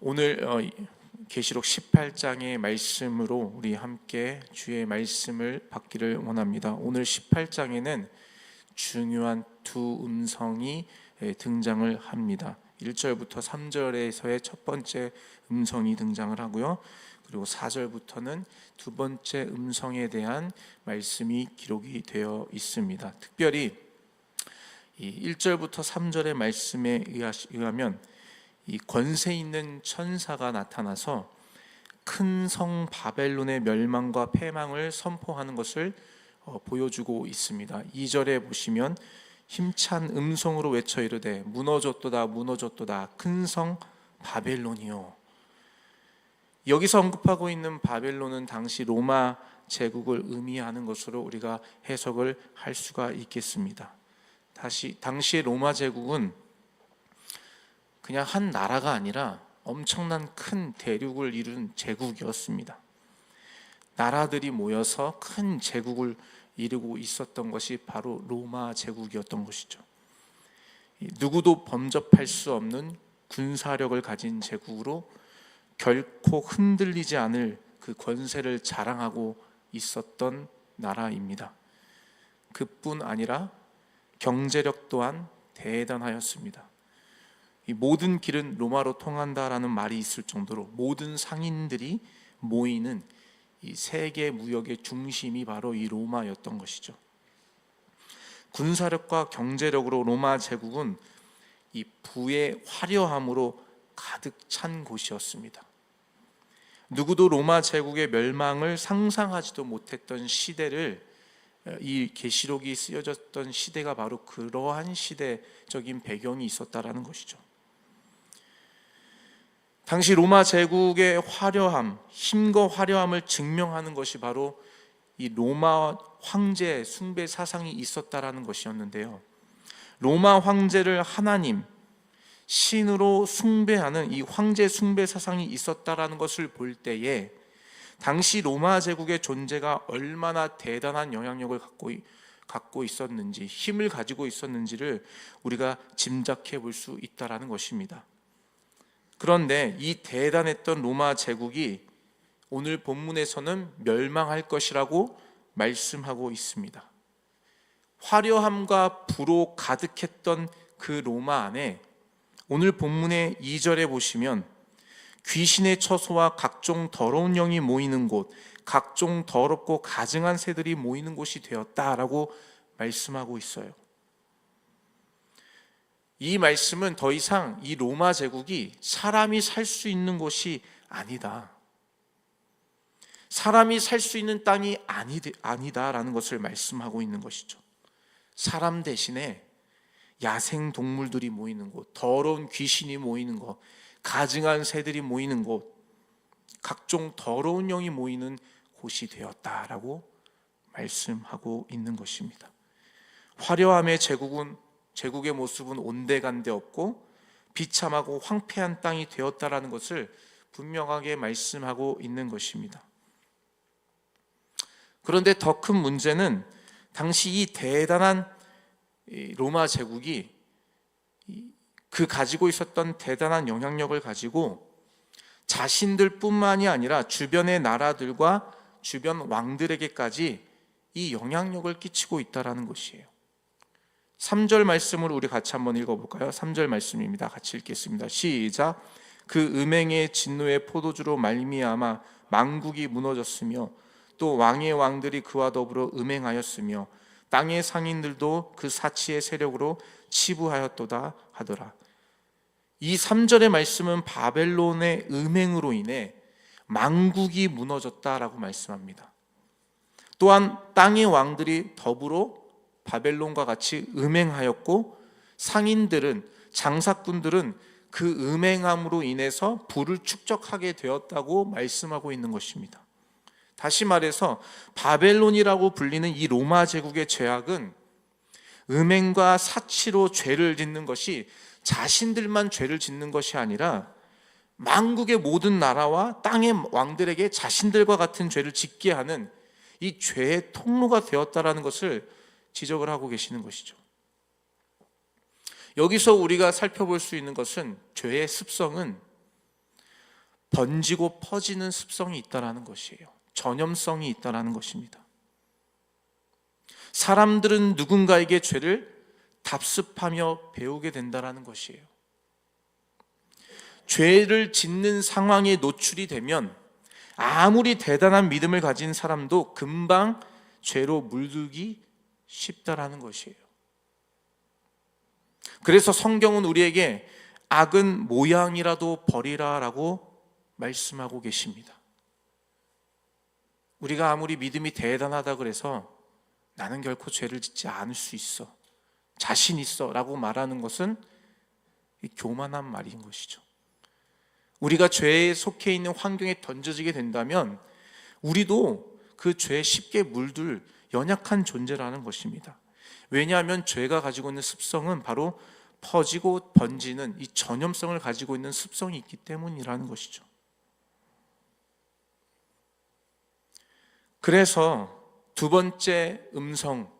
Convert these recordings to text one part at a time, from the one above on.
오늘 계시록 18장의 말씀으로 우리 함께 주의 말씀을 받기를 원합니다. 오늘 18장에는 중요한 두 음성이 등장을 합니다. 1절부터 3절에서의 첫 번째 음성이 등장을 하고요, 그리고 4절부터는 두 번째 음성에 대한 말씀이 기록이 되어 있습니다. 특별히 이 1절부터 3절의 말씀에 의하면 이 권세 있는 천사가 나타나서 큰 성 바벨론의 멸망과 패망을 선포하는 것을 보여주고 있습니다. 2절에 보시면 힘찬 음성으로 외쳐 이르되 무너졌도다 무너졌도다 큰 성 바벨론이요. 여기서 언급하고 있는 바벨론은 당시 로마 제국을 의미하는 것으로 우리가 해석을 할 수가 있겠습니다. 당시의 로마 제국은 그냥 한 나라가 아니라 엄청난 큰 대륙을 이룬 제국이었습니다. 나라들이 모여서 큰 제국을 이루고 있었던 것이 바로 로마 제국이었던 것이죠. 누구도 범접할 수 없는 군사력을 가진 제국으로 결코 흔들리지 않을 그 권세를 자랑하고 있었던 나라입니다. 그뿐 아니라 경제력 또한 대단하였습니다. 이 모든 길은 로마로 통한다라는 말이 있을 정도로 모든 상인들이 모이는 이 세계 무역의 중심이 바로 이 로마였던 것이죠. 군사력과 경제력으로 로마 제국은 이 부의 화려함으로 가득 찬 곳이었습니다. 누구도 로마 제국의 멸망을 상상하지도 못했던 시대를, 이 계시록이 쓰여졌던 시대가 바로 그러한 시대적인 배경이 있었다라는 것이죠. 당시 로마 제국의 화려함, 힘과 화려함을 증명하는 것이 바로 이 로마 황제 숭배 사상이 있었다라는 것이었는데요, 로마 황제를 하나님, 신으로 숭배하는 이 황제 숭배 사상이 있었다라는 것을 볼 때에 당시 로마 제국의 존재가 얼마나 대단한 영향력을 갖고 있었는지, 힘을 가지고 있었는지를 우리가 짐작해 볼 수 있다라는 것입니다. 그런데 이 대단했던 로마 제국이 오늘 본문에서는 멸망할 것이라고 말씀하고 있습니다. 화려함과 부로 가득했던 그 로마 안에 오늘 본문의 2절에 보시면 귀신의 처소와 각종 더러운 영이 모이는 곳, 각종 더럽고 가증한 새들이 모이는 곳이 되었다라고 말씀하고 있어요. 이 말씀은 더 이상 이 로마 제국이 사람이 살 수 있는 곳이 아니다, 사람이 살 수 있는 땅이 아니다라는 것을 말씀하고 있는 것이죠. 사람 대신에 야생 동물들이 모이는 곳, 더러운 귀신이 모이는 곳, 가증한 새들이 모이는 곳, 각종 더러운 영이 모이는 곳이 되었다라고 말씀하고 있는 것입니다. 화려함의 제국의 모습은 온데간데 없고 비참하고 황폐한 땅이 되었다라는 것을 분명하게 말씀하고 있는 것입니다. 그런데 더 큰 문제는 당시 이 대단한 로마 제국이 그 가지고 있었던 대단한 영향력을 가지고 자신들뿐만이 아니라 주변의 나라들과 주변 왕들에게까지 이 영향력을 끼치고 있다는 것이에요. 3절 말씀을 우리 같이 한번 읽어볼까요? 3절 말씀입니다. 같이 읽겠습니다. 시작. 그 음행의 진노의 포도주로 말미암아 만국이 무너졌으며 또 왕의 왕들이 그와 더불어 음행하였으며 땅의 상인들도 그 사치의 세력으로 치부하였도다 하더라. 이 3절의 말씀은 바벨론의 음행으로 인해 만국이 무너졌다라고 말씀합니다. 또한 땅의 왕들이 더불어 바벨론과 같이 음행하였고 상인들은, 장사꾼들은 그 음행함으로 인해서 부를 축적하게 되었다고 말씀하고 있는 것입니다. 다시 말해서 바벨론이라고 불리는 이 로마 제국의 죄악은 음행과 사치로 죄를 짓는 것이 자신들만 죄를 짓는 것이 아니라 만국의 모든 나라와 땅의 왕들에게 자신들과 같은 죄를 짓게 하는 이 죄의 통로가 되었다라는 것을 지적을 하고 계시는 것이죠. 여기서 우리가 살펴볼 수 있는 것은 죄의 습성은 번지고 퍼지는 습성이 있다라는 것이에요. 전염성이 있다라는 것입니다. 사람들은 누군가에게 죄를 답습하며 배우게 된다라는 것이에요. 죄를 짓는 상황에 노출이 되면 아무리 대단한 믿음을 가진 사람도 금방 죄로 물들기 쉽다라는 것이에요. 그래서 성경은 우리에게 악은 모양이라도 버리라라고 말씀하고 계십니다. 우리가 아무리 믿음이 대단하다 그래서 나는 결코 죄를 짓지 않을 수 있어, 자신 있어 라고 말하는 것은 교만한 말인 것이죠. 우리가 죄에 속해 있는 환경에 던져지게 된다면 우리도 그 죄에 쉽게 물들 연약한 존재라는 것입니다. 왜냐하면 죄가 가지고 있는 습성은 바로 퍼지고 번지는 이 전염성을 가지고 있는 습성이 있기 때문이라는 것이죠. 그래서 두 번째 음성,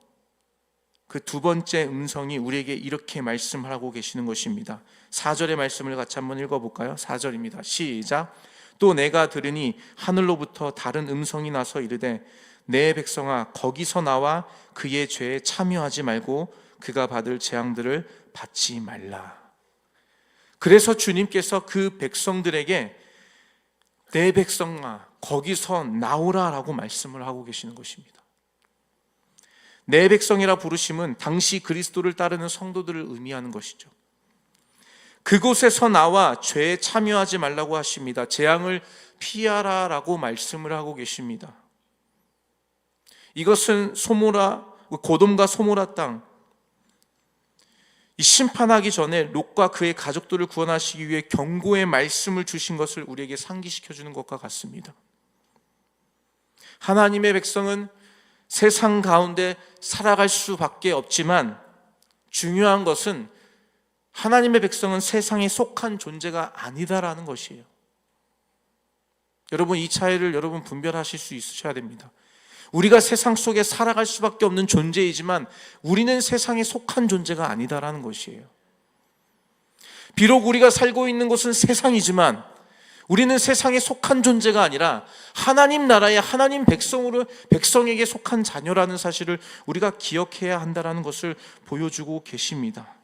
그 두 번째 음성이 우리에게 이렇게 말씀하고 계시는 것입니다. 4절의 말씀을 같이 한번 읽어볼까요? 4절입니다. 시작. 또 내가 들으니 하늘로부터 다른 음성이 나서 이르되 내 백성아 거기서 나와 그의 죄에 참여하지 말고 그가 받을 재앙들을 받지 말라. 그래서 주님께서 그 백성들에게 내 백성아 거기서 나오라 라고 말씀을 하고 계시는 것입니다. 내 백성이라 부르심은 당시 그리스도를 따르는 성도들을 의미하는 것이죠. 그곳에서 나와 죄에 참여하지 말라고 하십니다. 재앙을 피하라 라고 말씀을 하고 계십니다. 이것은 고돔과 소모라 땅, 이 심판하기 전에 롯과 그의 가족들을 구원하시기 위해 경고의 말씀을 주신 것을 우리에게 상기시켜 주는 것과 같습니다. 하나님의 백성은 세상 가운데 살아갈 수밖에 없지만 중요한 것은 하나님의 백성은 세상에 속한 존재가 아니다라는 것이에요. 여러분, 이 차이를 여러분 분별하실 수 있으셔야 됩니다. 우리가 세상 속에 살아갈 수밖에 없는 존재이지만 우리는 세상에 속한 존재가 아니다라는 것이에요. 비록 우리가 살고 있는 곳은 세상이지만 우리는 세상에 속한 존재가 아니라 하나님 나라의 하나님 백성에게 속한 자녀라는 사실을 우리가 기억해야 한다는 것을 보여주고 계십니다.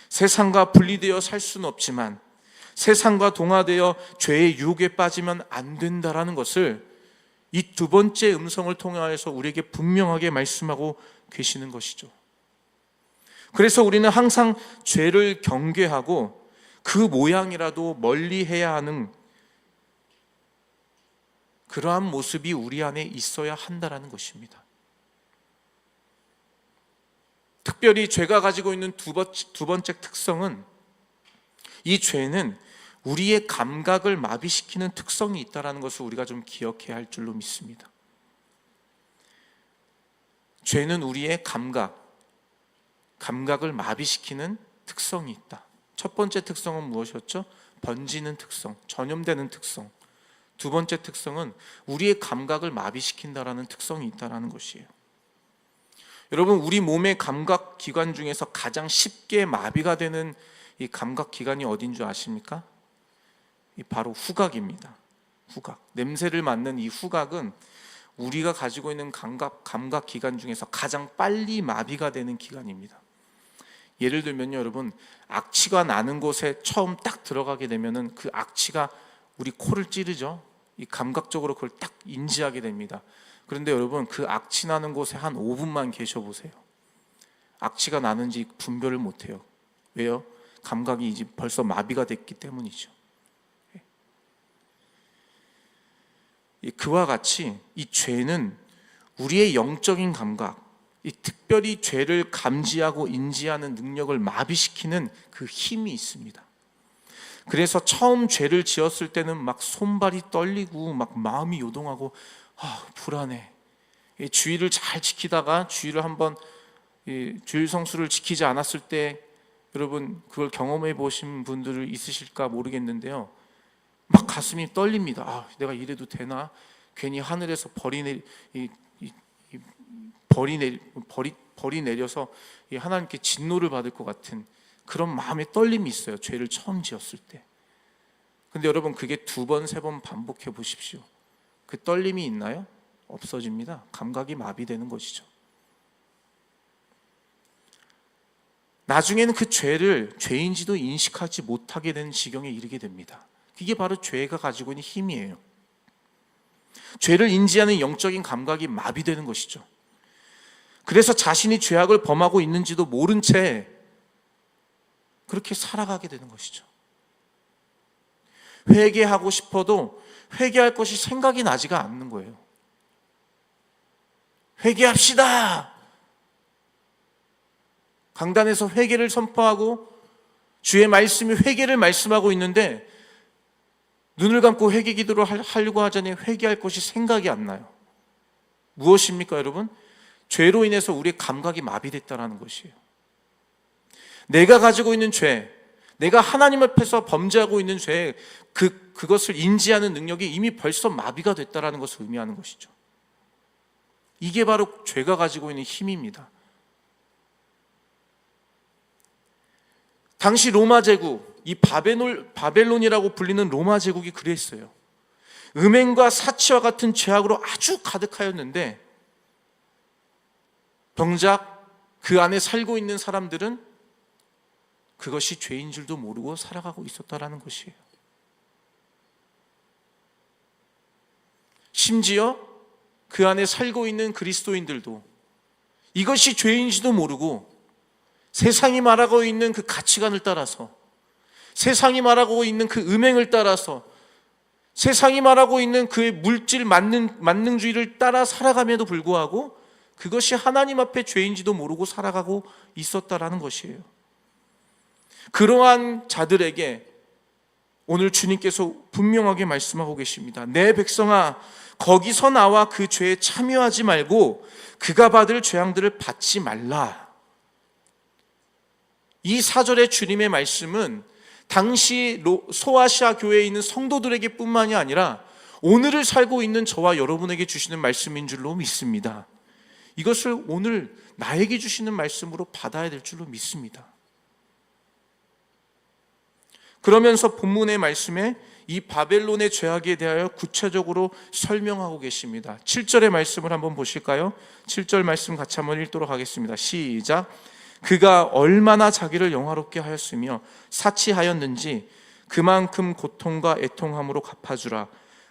세상과 분리되어 살 수는 없지만 세상과 동화되어 죄의 유혹에 빠지면 안 된다는 것을 이 두 번째 음성을 통하여서 우리에게 분명하게 말씀하고 계시는 것이죠. 그래서 우리는 항상 죄를 경계하고 그 모양이라도 멀리해야 하는 그러한 모습이 우리 안에 있어야 한다는 것입니다. 특별히 죄가 가지고 있는 두 번째 특성은, 이 죄는 우리의 감각을 마비시키는 특성이 있다는 것을 우리가 좀 기억해야 할 줄로 믿습니다. 죄는 우리의 감각을 마비시키는 특성이 있다. 첫 번째 특성은 무엇이었죠? 번지는 특성, 전염되는 특성. 두 번째 특성은 우리의 감각을 마비시킨다라는 특성이 있다는 것이에요. 여러분, 우리 몸의 감각 기관 중에서 가장 쉽게 마비가 되는 이 감각 기관이 어딘 줄 아십니까? 바로 후각입니다. 후각. 냄새를 맡는 이 후각은 우리가 가지고 있는 감각 기관 중에서 가장 빨리 마비가 되는 기관입니다. 예를 들면요, 여러분, 악취가 나는 곳에 처음 딱 들어가게 되면은 그 악취가 우리 코를 찌르죠. 이 감각적으로 그걸 딱 인지하게 됩니다. 그런데 여러분, 그 악취 나는 곳에 한 5분만 계셔 보세요. 악취가 나는지 분별을 못 해요. 왜요? 감각이 이제 벌써 마비가 됐기 때문이죠. 그와 같이 이 죄는 우리의 영적인 감각, 이 특별히 죄를 감지하고 인지하는 능력을 마비시키는 그 힘이 있습니다. 그래서 처음 죄를 지었을 때는 막 손발이 떨리고 막 마음이 요동하고 불안해. 주의를 잘 지키다가 주의를 한번 주일 성수를 지키지 않았을 때, 여러분 그걸 경험해 보신 분들이 있으실까 모르겠는데요, 막 가슴이 떨립니다. 내가 이래도 되나? 괜히 하늘에서 벌이 내려서 하나님께 진노를 받을 것 같은 그런 마음의 떨림이 있어요. 죄를 처음 지었을 때. 근데 여러분 그게 2번, 3번 반복해 보십시오. 그 떨림이 있나요? 없어집니다. 감각이 마비되는 것이죠. 나중에는 그 죄를 죄인지도 인식하지 못하게 되는 지경에 이르게 됩니다. 그게 바로 죄가 가지고 있는 힘이에요. 죄를 인지하는 영적인 감각이 마비되는 것이죠. 그래서 자신이 죄악을 범하고 있는지도 모른 채 그렇게 살아가게 되는 것이죠. 회개하고 싶어도 회개할 것이 생각이 나지가 않는 거예요. 회개합시다! 강단에서 회개를 선포하고 주의 말씀이 회개를 말씀하고 있는데 눈을 감고 회개 기도를 하려고 하자니 회개할 것이 생각이 안 나요. 무엇입니까, 여러분? 죄로 인해서 우리의 감각이 마비됐다는 것이에요. 내가 가지고 있는 죄, 내가 하나님 앞에서 범죄하고 있는 죄, 그것을 인지하는 능력이 이미 벌써 마비가 됐다는 것을 의미하는 것이죠. 이게 바로 죄가 가지고 있는 힘입니다. 당시 로마 제국, 이 바벨론이라고 불리는 로마 제국이 그랬어요. 음행과 사치와 같은 죄악으로 아주 가득하였는데 정작 그 안에 살고 있는 사람들은 그것이 죄인 줄도 모르고 살아가고 있었다는 것이에요. 심지어 그 안에 살고 있는 그리스도인들도 이것이 죄인지도 모르고 세상이 말하고 있는 그 가치관을 따라서, 세상이 말하고 있는 그 음행을 따라서, 세상이 말하고 있는 그의 물질 만능주의를 따라 살아감에도 불구하고 그것이 하나님 앞에 죄인지도 모르고 살아가고 있었다라는 것이에요. 그러한 자들에게 오늘 주님께서 분명하게 말씀하고 계십니다. 내 백성아, 거기서 나와 그 죄에 참여하지 말고 그가 받을 재앙들을 받지 말라. 이 4절의 주님의 말씀은 당시 소아시아 교회에 있는 성도들에게 뿐만이 아니라 오늘을 살고 있는 저와 여러분에게 주시는 말씀인 줄로 믿습니다. 이것을 오늘 나에게 주시는 말씀으로 받아야 될 줄로 믿습니다. 그러면서 본문의 말씀에 이 바벨론의 죄악에 대하여 구체적으로 설명하고 계십니다. 7절의 말씀을 한번 보실까요? 7절 말씀 같이 한번 읽도록 하겠습니다. 시작. 그가 얼마나 자기를 영화롭게 하였으며 사치하였는지 그만큼 고통과 애통함으로 갚아주라.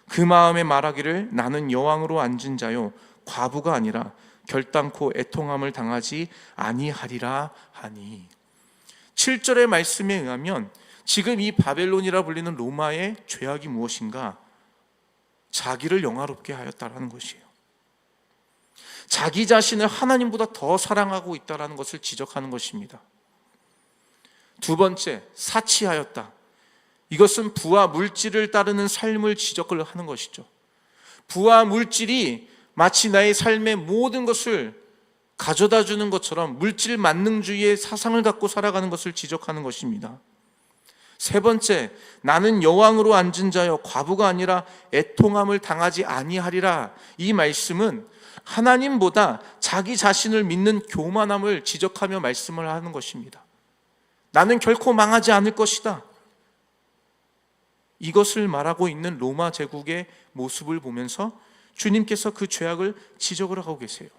그 마음에 말하기를 나는 여왕으로 앉은 자요 과부가 아니라 결단코 애통함을 당하지 아니하리라 하니. 7절의 말씀에 의하면 지금 이 바벨론이라 불리는 로마의 죄악이 무엇인가? 자기를 영화롭게 하였다라는 것이에요. 자기 자신을 하나님보다 더 사랑하고 있다는 것을 지적하는 것입니다. 2번째, 사치하였다. 이것은 부와 물질을 따르는 삶을 지적을 하는 것이죠. 부와 물질이 마치 나의 삶의 모든 것을 가져다 주는 것처럼 물질 만능주의의 사상을 갖고 살아가는 것을 지적하는 것입니다. 3번째, 나는 여왕으로 앉은 자여 과부가 아니라 애통함을 당하지 아니하리라. 이 말씀은 하나님보다 자기 자신을 믿는 교만함을 지적하며 말씀을 하는 것입니다. 나는 결코 망하지 않을 것이다. 이것을 말하고 있는 로마 제국의 모습을 보면서 주님께서 그 죄악을 지적을 하고 계세요.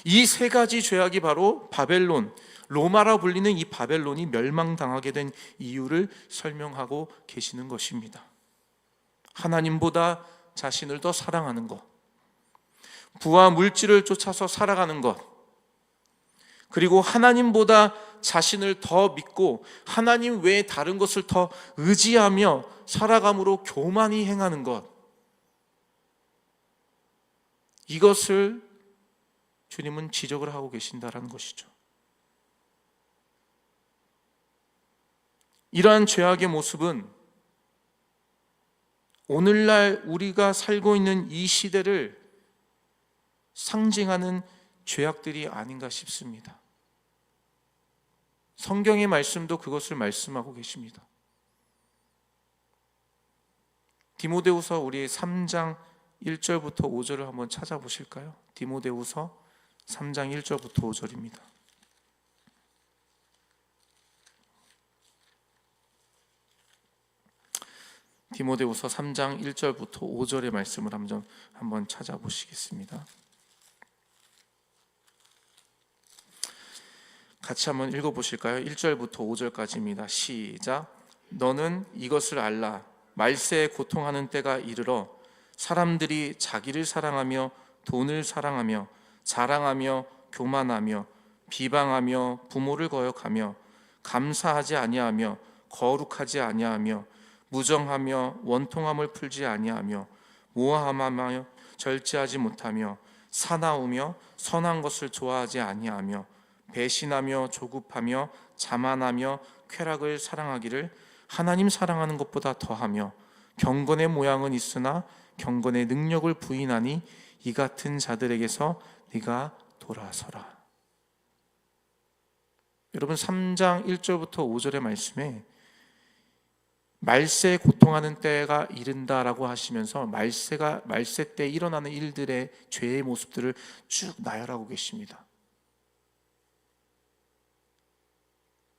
이 3가지 죄악이 바로 바벨론, 로마라 불리는 이 바벨론이 멸망당하게 된 이유를 설명하고 계시는 것입니다. 하나님보다 자신을 더 사랑하는 것, 부와 물질을 쫓아서 살아가는 것, 그리고 하나님보다 자신을 더 믿고 하나님 외에 다른 것을 더 의지하며 살아감으로 교만히 행하는 것, 이것을 주님은 지적을 하고 계신다는 것이죠. 이러한 죄악의 모습은 오늘날 우리가 살고 있는 이 시대를 상징하는 죄악들이 아닌가 싶습니다. 성경의 말씀도 그것을 말씀하고 계십니다. 디모데후서 우리 3장 1절부터 5절을 한번 찾아보실까요? 디모데후서 3장 1절부터 5절입니다. 디모데후서 3장 1절부터 5절의 말씀을 한번 찾아보시겠습니다. 같이 한번 읽어보실까요? 1절부터 5절까지입니다. 시작. 너는 이것을 알라. 말세에 고통하는 때가 이르러 사람들이 자기를 사랑하며 돈을 사랑하며 자랑하며 교만하며 비방하며 부모를 거역하며 감사하지 아니하며 거룩하지 아니하며 무정하며 원통함을 풀지 아니하며 모함하며 절제하지 못하며 사나우며 선한 것을 좋아하지 아니하며 배신하며 조급하며 자만하며 쾌락을 사랑하기를 하나님 사랑하는 것보다 더하며 경건의 모양은 있으나 경건의 능력을 부인하니 이 같은 자들에게서 네가 돌아서라. 여러분 3장 1절부터 5절의 말씀에 말세에 고통하는 때가 이른다라고 하시면서 말세 때 일어나는 일들의 죄의 모습들을 쭉 나열하고 계십니다.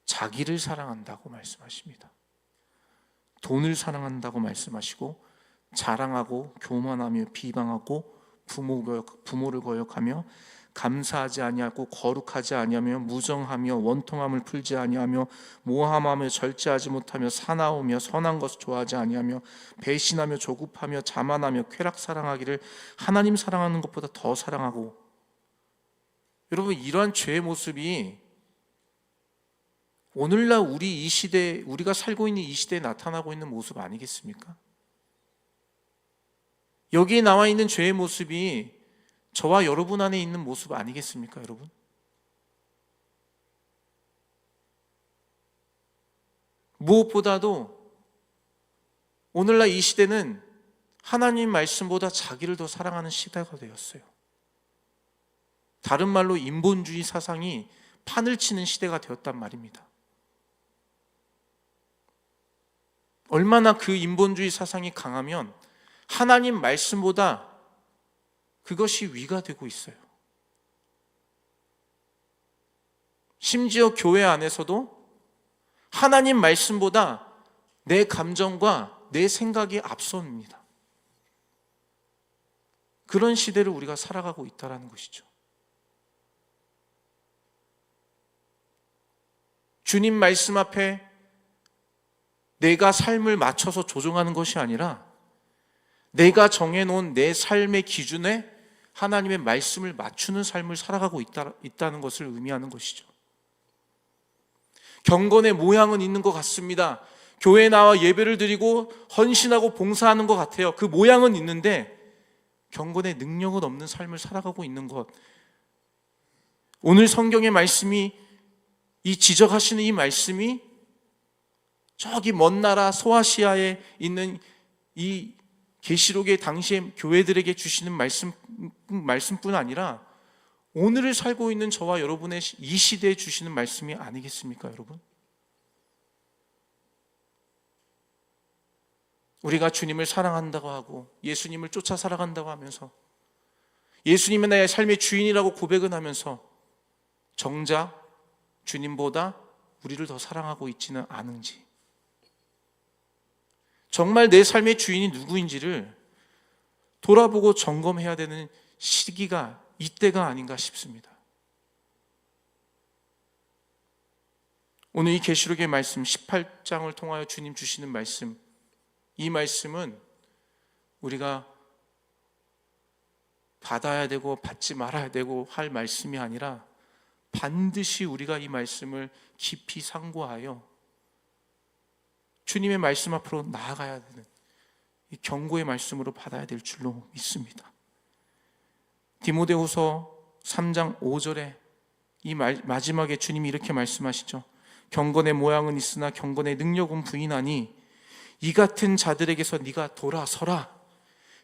자기를 사랑한다고 말씀하십니다. 돈을 사랑한다고 말씀하시고 자랑하고 교만하며 비방하고 부모를 거역하며 감사하지 아니하고 거룩하지 아니하며 무정하며 원통함을 풀지 아니하며 모함하며 절제하지 못하며 사나우며 선한 것을 좋아하지 아니하며 배신하며 조급하며 자만하며 쾌락 사랑하기를 하나님 사랑하는 것보다 더 사랑하고. 여러분 이러한 죄의 모습이 오늘날 우리 이 시대, 우리가 살고 있는 이 시대에 나타나고 있는 모습 아니겠습니까? 여기에 나와 있는 죄의 모습이 저와 여러분 안에 있는 모습 아니겠습니까, 여러분? 무엇보다도 오늘날 이 시대는 하나님 말씀보다 자기를 더 사랑하는 시대가 되었어요. 다른 말로 인본주의 사상이 판을 치는 시대가 되었단 말입니다. 얼마나 그 인본주의 사상이 강하면 하나님 말씀보다 그것이 위가 되고 있어요. 심지어 교회 안에서도 하나님 말씀보다 내 감정과 내 생각이 앞섭니다. 그런 시대를 우리가 살아가고 있다는 것이죠. 주님 말씀 앞에 내가 삶을 맞춰서 조정하는 것이 아니라 내가 정해놓은 내 삶의 기준에 하나님의 말씀을 맞추는 삶을 살아가고 있다는 것을 의미하는 것이죠. 경건의 모양은 있는 것 같습니다. 교회에 나와 예배를 드리고 헌신하고 봉사하는 것 같아요. 그 모양은 있는데 경건의 능력은 없는 삶을 살아가고 있는 것. 오늘 성경의 말씀이 이 지적하시는 이 말씀이 저기 먼 나라 소아시아에 있는 이 계시록의 당시의 교회들에게 주시는 말씀뿐 아니라 오늘을 살고 있는 저와 여러분의 이 시대에 주시는 말씀이 아니겠습니까, 여러분? 우리가 주님을 사랑한다고 하고 예수님을 쫓아 살아간다고 하면서 예수님은 나의 삶의 주인이라고 고백은 하면서 정작 주님보다 우리를 더 사랑하고 있지는 않은지, 정말 내 삶의 주인이 누구인지를 돌아보고 점검해야 되는 시기가 이때가 아닌가 싶습니다. 오늘 이 계시록의 말씀 18장을 통하여 주님 주시는 말씀, 이 말씀은 우리가 받아야 되고 받지 말아야 되고 할 말씀이 아니라 반드시 우리가 이 말씀을 깊이 상고하여 주님의 말씀 앞으로 나아가야 되는 이 경고의 말씀으로 받아야 될 줄로 믿습니다. 디모데후서 3장 5절에 이 마지막에 주님이 이렇게 말씀하시죠. 경건의 모양은 있으나 경건의 능력은 부인하니 이 같은 자들에게서 네가 돌아서라,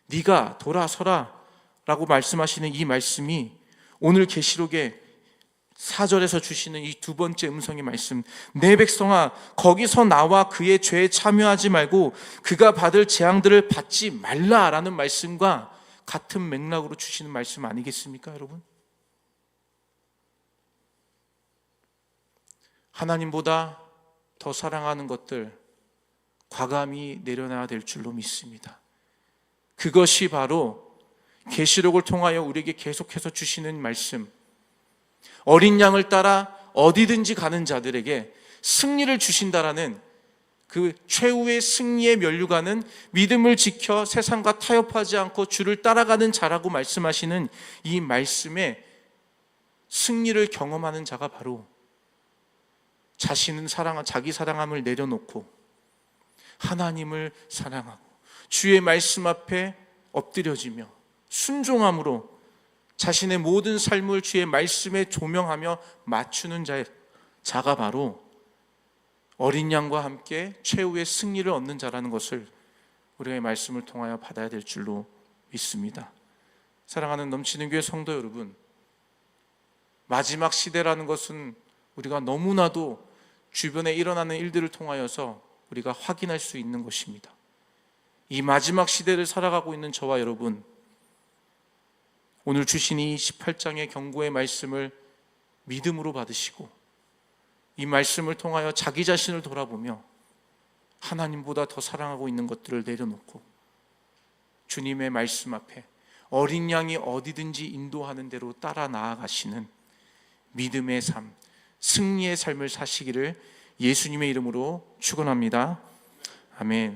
네가 돌아서라 라고 말씀하시는 이 말씀이 오늘 계시록에 4절에서 주시는 이 두 번째 음성의 말씀, 내 백성아 거기서 나와 그의 죄에 참여하지 말고 그가 받을 재앙들을 받지 말라라는 말씀과 같은 맥락으로 주시는 말씀 아니겠습니까, 여러분? 하나님보다 더 사랑하는 것들, 과감히 내려놔야 될 줄로 믿습니다. 그것이 바로 계시록을 통하여 우리에게 계속해서 주시는 말씀, 어린 양을 따라 어디든지 가는 자들에게 승리를 주신다라는 그 최후의 승리의 면류관은 믿음을 지켜 세상과 타협하지 않고 주를 따라가는 자라고 말씀하시는 이 말씀에 승리를 경험하는 자가 바로 자신은 자기 사랑함을 내려놓고 하나님을 사랑하고 주의 말씀 앞에 엎드려지며 순종함으로 자신의 모든 삶을 주의 말씀에 조명하며 맞추는 자가 바로 어린 양과 함께 최후의 승리를 얻는 자라는 것을 우리가 이 말씀을 통하여 받아야 될 줄로 믿습니다. 사랑하는 넘치는 교회 성도 여러분, 마지막 시대라는 것은 우리가 너무나도 주변에 일어나는 일들을 통하여서 우리가 확인할 수 있는 것입니다. 이 마지막 시대를 살아가고 있는 저와 여러분, 오늘 주신 이 18장의 경고의 말씀을 믿음으로 받으시고 이 말씀을 통하여 자기 자신을 돌아보며 하나님보다 더 사랑하고 있는 것들을 내려놓고 주님의 말씀 앞에 어린 양이 어디든지 인도하는 대로 따라 나아가시는 믿음의 삶, 승리의 삶을 사시기를 예수님의 이름으로 축원합니다. 아멘.